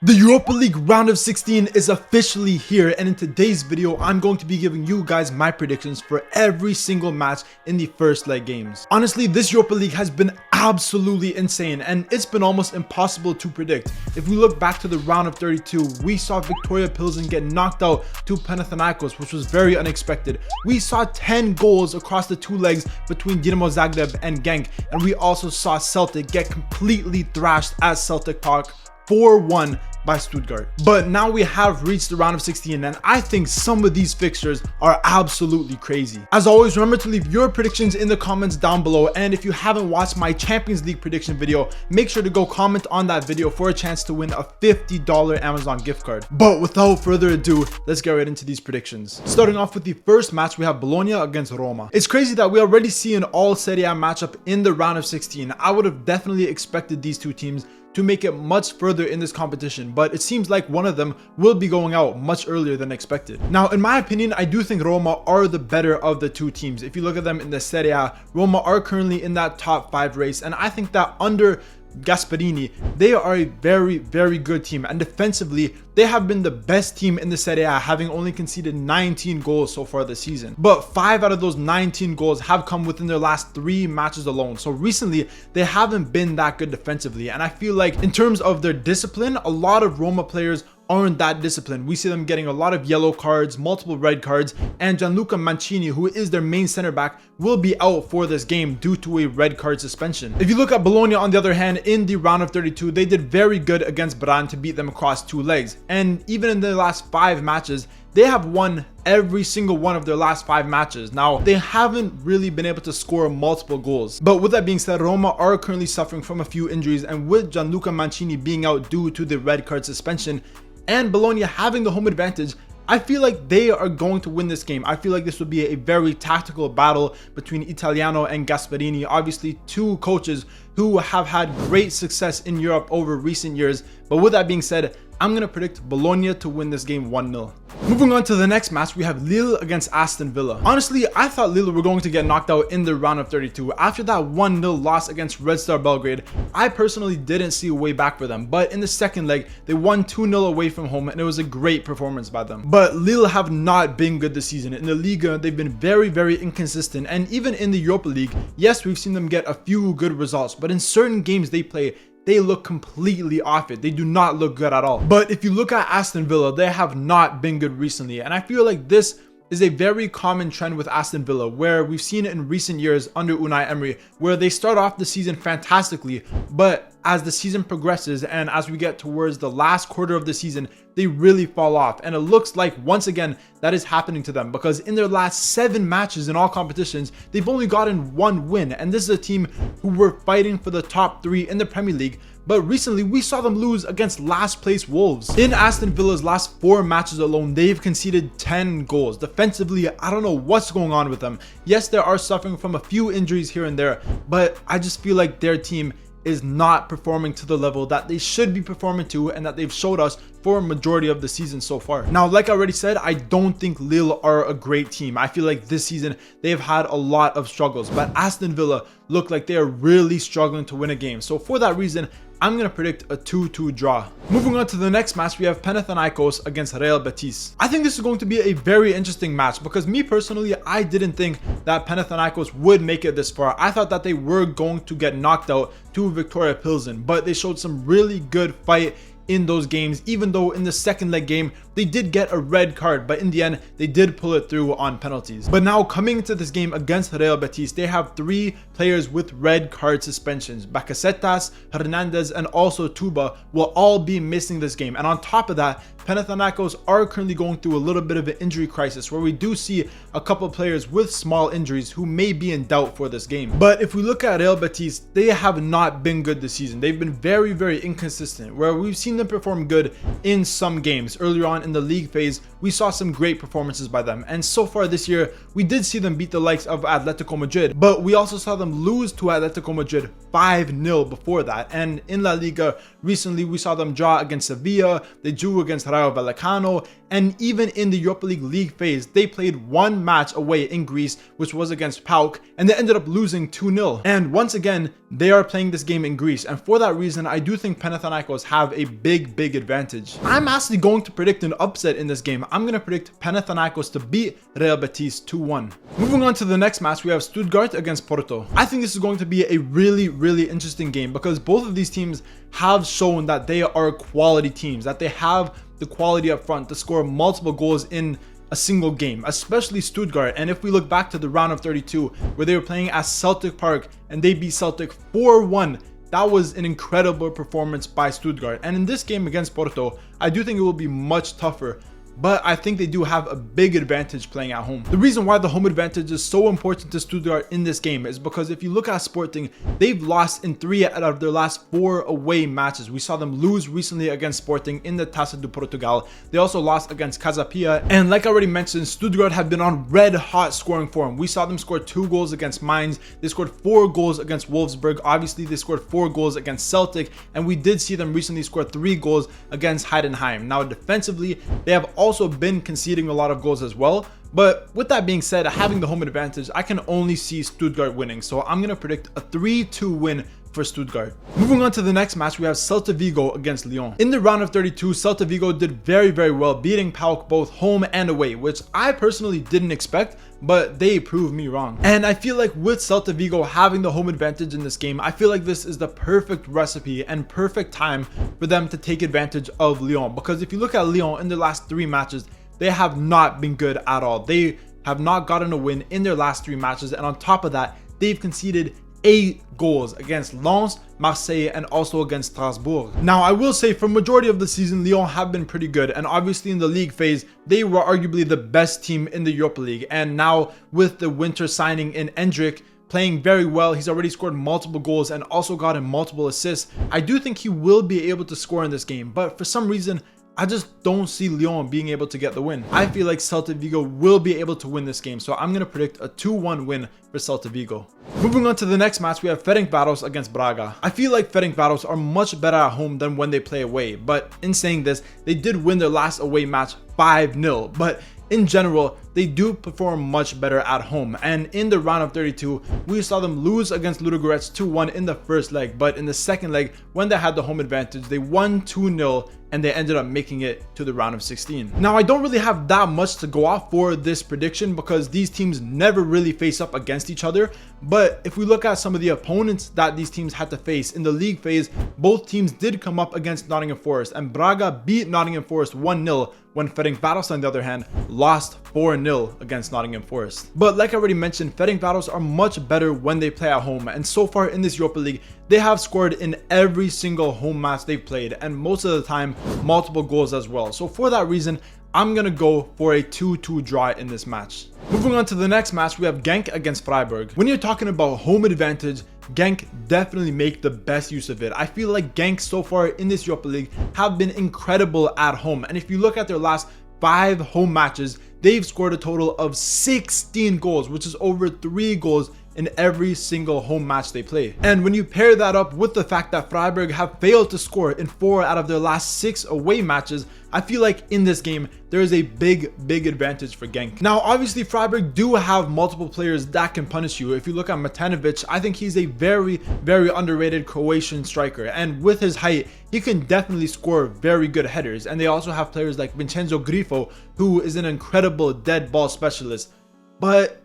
The Europa League round of 16 is officially here, and in today's video I'm going to be giving you guys my predictions for every single match in the first leg games. Honestly, this Europa League has been absolutely insane and it's been almost impossible to predict. If we look back to the round of 32, we saw Viktoria Pilsen get knocked out to Panathinaikos, which was very unexpected. We saw 10 goals across the two legs between Dinamo Zagreb and Genk, and we also saw Celta get completely thrashed at Celtic Park 4-1 by Stuttgart. But now we have reached the round of 16 and I think some of these fixtures are absolutely crazy. As always, remember to leave your predictions in the comments down below, and if you haven't watched my Champions League prediction video, make sure to go comment on that video for a chance to win a $50 Amazon gift card. But without further ado, let's get right into these predictions. Starting off with the first match, we have Bologna against Roma. It's crazy that we already see an all Serie A matchup in the round of 16. I would have definitely expected these two teams to make it much further in this competition, but it seems like one of them will be going out much earlier than expected. Now, in my opinion, I do think Roma are the better of the two teams. If you look at them in the Serie A, Roma are currently in that top 5 race, and I think that under Gasperini, they are a very good team, and defensively they have been the best team in the Serie A, having only conceded 19 goals so far this season. But 5 out of those 19 goals have come within their last 3 matches alone. So recently they haven't been that good defensively, and I feel like in terms of their discipline, a lot of Roma players aren't that disciplined. We see them getting a lot of yellow cards, multiple red cards, and Gianluca Mancini, who is their main center back, will be out for this game due to a red card suspension. If you look at Bologna, on the other hand, in the round of 32, they did very good against Braga to beat them across 2 legs. And even in their last 5 matches, they have won every single one of their last 5 matches. Now, they haven't really been able to score multiple goals. But with that being said, Roma are currently suffering from a few injuries, and with Gianluca Mancini being out due to the red card suspension, and Bologna having the home advantage, I feel like they are going to win this game. I feel like this would be a very tactical battle between Italiano and Gasperini, obviously 2 coaches who have had great success in Europe over recent years. But with that being said, I'm going to predict Bologna to win this game 1-0. Moving on to the next match, we have Lille against Aston Villa. Honestly, I thought Lille were going to get knocked out in the round of 32. After that 1-0 loss against Red Star Belgrade, I personally didn't see a way back for them. But in the second leg, they won 2-0 away from home, and it was a great performance by them. But Lille have not been good this season. In the Liga, they've been very inconsistent. And even in the Europa League, yes, we've seen them get a few good results, but in certain games they play, they look completely off it. They do not look good at all. But if you look at Aston Villa, they have not been good recently. And I feel like this is a very common trend with Aston Villa, where we've seen it in recent years under Unai Emery, where they start off the season fantastically, but as the season progresses and as we get towards the last quarter of the season, they really fall off. And it looks like once again that is happening to them, because in their last 7 matches in all competitions, they've only gotten 1 win. And this is a team who were fighting for the top 3 in the Premier League. But recently we saw them lose against last place Wolves. In Aston Villa's last 4 matches alone, they've conceded 10 goals. Defensively, I don't know what's going on with them. Yes, they are suffering from a few injuries here and there, but I just feel like their team is not performing to the level that they should be performing to, and that they've showed us for a majority of the season so far. Now, like I already said, I don't think Lille are a great team. I feel like this season they've had a lot of struggles, but Aston Villa look like they are really struggling to win a game. So for that reason, I'm going to predict a 2-2 draw. Moving on to the next match, we have Panathinaikos against Real Betis. I think this is going to be a very interesting match, because me personally, I didn't think that Panathinaikos would make it this far. I thought that they were going to get knocked out to Viktoria Pilsen, but they showed some really good fight in those games, even though in the second leg game they did get a red card, but in the end they did pull it through on penalties. But now coming into this game against Real Betis, they have 3 players with red card suspensions. Bakasetas, Hernandez, and also Tuba will all be missing this game. And on top of that, Panathinaikos are currently going through a little bit of an injury crisis, where we do see a couple players with small injuries who may be in doubt for this game. But if we look at Real Betis, they have not been good this season. They've been very inconsistent, where we've seen them perform good in some games. Earlier on in the league phase, we saw some great performances by them. And so far this year, we did see them beat the likes of Atletico Madrid, but we also saw them lose to Atletico Madrid 5-0 before that. And in La Liga, recently we saw them draw against Sevilla, they drew against Rayo Vallecano, and even in the Europa League phase, they played one match away in Greece, which was against PAOK, and they ended up losing 2-0. And once again, they are playing this game in Greece, and for that reason, I do think Panathinaikos have a big advantage. I'm actually going to predict an upset in this game. I'm going to predict Panathinaikos to beat Real Betis 2-1. Moving on to the next match, we have Stuttgart against Porto. I think this is going to be a really interesting game because both of these teams have shown that they are quality teams, that they have the quality up front to score multiple goals in a single game, especially Stuttgart. And if we look back to the round of 32 where they were playing at Celtic Park and they beat Celtic 4-1, that was an incredible performance by Stuttgart. And in this game against Porto, I do think it will be much tougher, but I think they do have a big advantage playing at home. The reason why the home advantage is so important to Stuttgart in this game is because if you look at Sporting, they've lost in 3 out of their last 4 away matches. We saw them lose recently against Sporting in the Taça de Portugal. They also lost against Casa Pia, and like I already mentioned, Stuttgart have been on red hot scoring form. We saw them score 2 goals against Mainz, they scored 4 goals against Wolfsburg, obviously they scored 4 goals against Celtic, and we did see them recently score 3 goals against Heidenheim. Now defensively, they have also been conceding a lot of goals as well, but with that being said, having the home advantage, I can only see Stuttgart winning, so I'm going to predict a 3-2 win for Stuttgart. Moving on to the next match, we have Celta Vigo against Lyon. In the round of 32, Celta Vigo did very well, beating PAOK both home and away, which I personally didn't expect, but they proved me wrong. And I feel like with Celta Vigo having the home advantage in this game, I feel like this is the perfect recipe and perfect time for them to take advantage of Lyon, because if you look at Lyon in their last 3 matches, they have not been good at all. They have not gotten a win in their last 3 matches, and on top of that, they've conceded 8 goals against Lens, Marseille, and also against Strasbourg. Now, I will say for majority of the season, Lyon have been pretty good, and obviously in the league phase, they were arguably the best team in the Europa League. And now with the winter signing in Endrick, playing very well, he's already scored multiple goals and also gotten multiple assists. I do think he will be able to score in this game, but for some reason, I just don't see Lyon being able to get the win. I feel like Celta Vigo will be able to win this game, so I'm going to predict a 2-1 win for Celta Vigo. Moving on to the next match, we have Ferencvaros against Braga. I feel like Ferencvaros are much better at home than when they play away, but in saying this, they did win their last away match 5-0, but in general, they do perform much better at home. And in the round of 32, we saw them lose against Ludogorets 2-1 in the first leg, but in the second leg, when they had the home advantage, they won 2-0 and they ended up making it to the round of 16. Now, I don't really have that much to go off for this prediction because these teams never really face up against each other, but if we look at some of the opponents that these teams had to face in the league phase, both teams did come up against Nottingham Forest, and Braga beat Nottingham Forest 1-0 when Ferencvaros, on the other hand, lost 4-0 against Nottingham Forest. But like I already mentioned, Ferencvaros are much better when they play at home, and so far in this Europa League, they have scored in every single home match they've played, and most of the time, multiple goals as well. So for that reason, I'm going to go for a 2-2 draw in this match. Moving on to the next match, we have Genk against Freiburg. When you're talking about home advantage, Genk definitely make the best use of it. I feel like Genk so far in this Europa League have been incredible at home. And if you look at their last 5 home matches, they've scored a total of 16 goals, which is over 3 goals in every single home match they play. And when you pair that up with the fact that Freiburg have failed to score in 4 out of their last 6 away matches, I feel like in this game, there is a big advantage for Genk. Now, obviously, Freiburg do have multiple players that can punish you. If you look at Matanovic, I think he's a very underrated Croatian striker. And with his height, he can definitely score very good headers. And they also have players like Vincenzo Grifo, who is an incredible dead ball specialist. But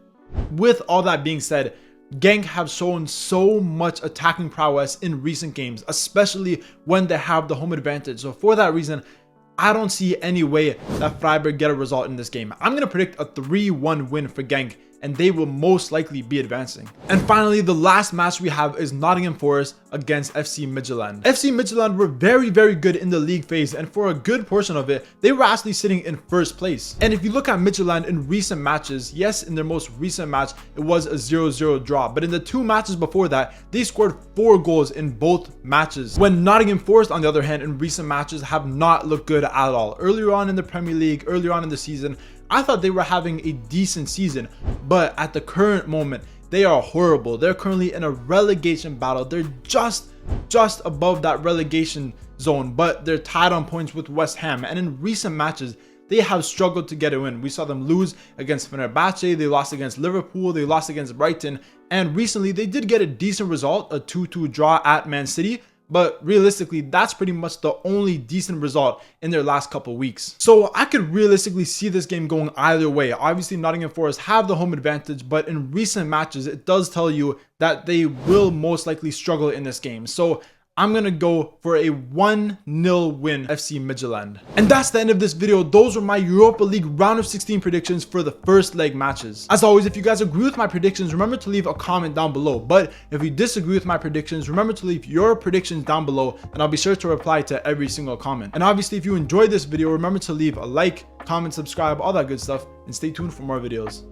with all that being said, Genk have shown so much attacking prowess in recent games, especially when they have the home advantage. So for that reason, I don't see any way that Freiburg get a result in this game. I'm going to predict a 3-1 win for Genk and they will most likely be advancing. And finally, the last match we have is Nottingham Forest against FC Midtjylland. FC Midtjylland were very, very good in the league phase, and for a good portion of it, they were actually sitting in first place. And if you look at Midtjylland in recent matches, yes, in their most recent match, it was a 0-0 draw, but in the 2 matches before that, they scored 4 goals in both matches. When Nottingham Forest, on the other hand, in recent matches have not looked good at all. Earlier on in the Premier League, earlier on in the season, I thought they were having a decent season, but at the current moment, they are horrible. They're currently in a relegation battle. They're just above that relegation zone, but they're tied on points with West Ham. And in recent matches, they have struggled to get a win. We saw them lose against Fenerbahce, they lost against Liverpool, they lost against Brighton, and recently they did get a decent result, a 2-2 draw at Man City. But realistically, that's pretty much the only decent result in their last couple weeks. So I could realistically see this game going either way. Obviously, Nottingham Forest have the home advantage, but in recent matches, it does tell you that they will most likely struggle in this game. So I'm going to go for a 1-0 win FC Midtjylland. And that's the end of this video. Those were my Europa League round of 16 predictions for the first leg matches. As always, if you guys agree with my predictions, remember to leave a comment down below. But if you disagree with my predictions, remember to leave your predictions down below and I'll be sure to reply to every single comment. And obviously, if you enjoyed this video, remember to leave a like, comment, subscribe, all that good stuff, and stay tuned for more videos.